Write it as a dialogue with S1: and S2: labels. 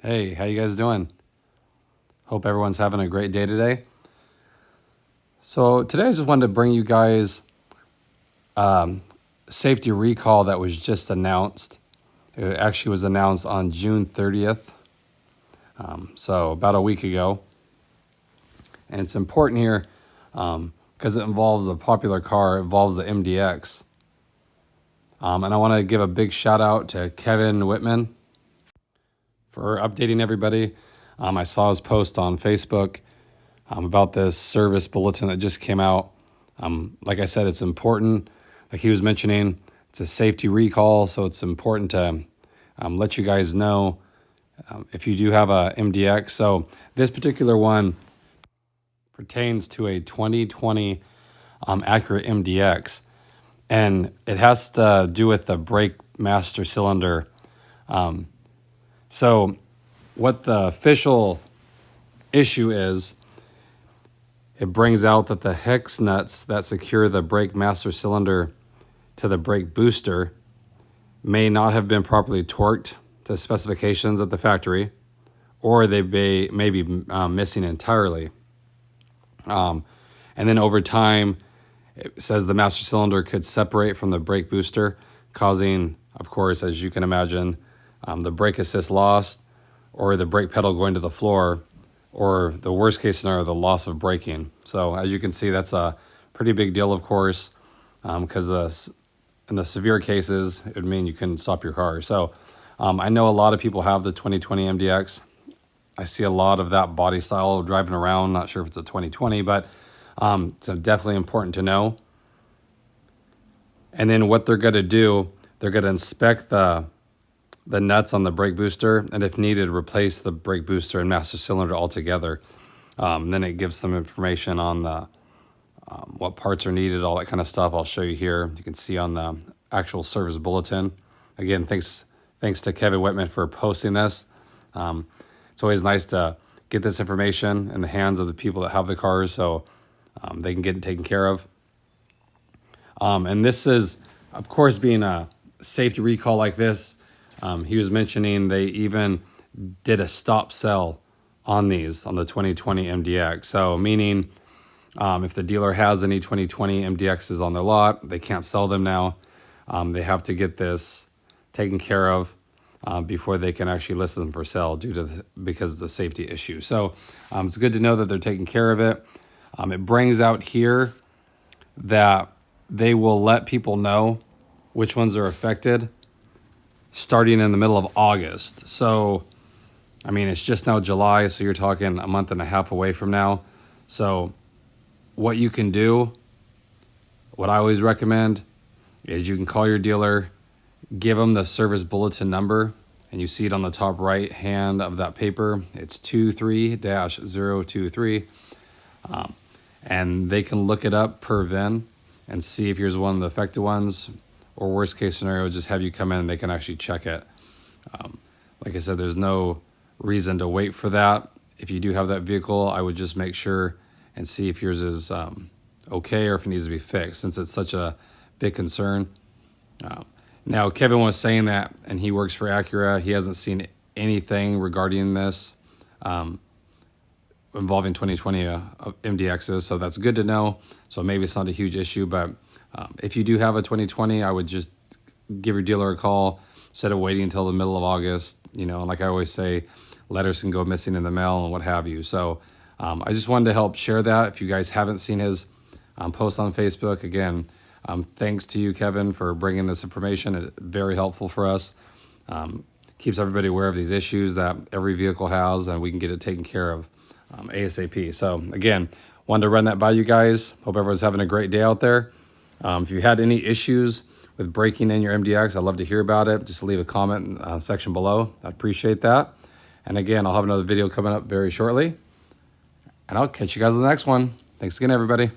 S1: Hey, how you guys doing? Hope everyone's having a great day today. So today I just wanted to bring you guys safety recall that was just announced. It actually was announced on June 30th, so about a week ago. And it's important here because it involves a popular car. It involves the MDX. And I want to give a big shout out to Kevin Whitman for updating everybody. I saw his post on Facebook about this service bulletin that just came out. Like I said, it's important. Like he was mentioning, it's a safety recall, so it's important to let you guys know if you do have a MDX. So this particular one pertains to a 2020 Acura MDX, and it has to do with the brake master cylinder. So what the official issue is, it brings out that the hex nuts that secure the brake master cylinder to the brake booster may not have been properly torqued to specifications at the factory, or they may be missing entirely. And then over time, it says the master cylinder could separate from the brake booster, causing, of course, as you can imagine, the brake assist loss, or the brake pedal going to the floor, or the worst case scenario, the loss of braking. So as you can see, that's a pretty big deal, of course, because in the severe cases, it would mean you couldn't stop your car. So I know a lot of people have the 2020 MDX. I see a lot of that body style driving around. Not sure if it's a 2020, but it's definitely important to know. And then what they're going to do, they're going to inspect the nuts on the brake booster, and if needed, replace the brake booster and master cylinder altogether. Then it gives some information on the what parts are needed, all that kind of stuff. I'll show you here. You can see on the actual service bulletin. Again, thanks to Kevin Whitman for posting this. It's always nice to get this information in the hands of the people that have the cars, so they can get it taken care of. And this is, of course, being a safety recall like this, he was mentioning they even did a stop sell on these, on the 2020 MDX. So meaning if the dealer has any 2020 MDXs on their lot, they can't sell them now. They have to get this taken care of before they can actually list them for sale because of the safety issue. So it's good to know that they're taking care of it. It brings out here that they will let people know which ones are affected starting in the middle of August. So, I mean, it's just now July, so you're talking a month and a half away from now. So what you can do, what I always recommend, is you can call your dealer, give them the service bulletin number, and you see it on the top right hand of that paper. It's 23-023. And they can look it up per VIN and see if yours one of the affected ones, or worst case scenario, just have you come in and they can actually check it. Like I said, there's no reason to wait for that. If you do have that vehicle, I would just make sure and see if yours is okay or if it needs to be fixed, since it's such a big concern. Now, Kevin was saying that, and he works for Acura. He hasn't seen anything regarding this involving 2020 MDXs, so that's good to know. So maybe it's not a huge issue, but if you do have a 2020, I would just give your dealer a call instead of waiting until the middle of August. You know, like I always say, letters can go missing in the mail and what have you. So I just wanted to help share that. If you guys haven't seen his post on Facebook, again, thanks to you, Kevin, for bringing this information. It's very helpful for us. Keeps everybody aware of these issues that every vehicle has, and we can get it taken care of ASAP. So again, wanted to run that by you guys. Hope everyone's having a great day out there. If you had any issues with breaking in your MDX, I'd love to hear about it. Just leave a comment section below. I'd appreciate that. And again, I'll have another video coming up very shortly. And I'll catch you guys on the next one. Thanks again, everybody.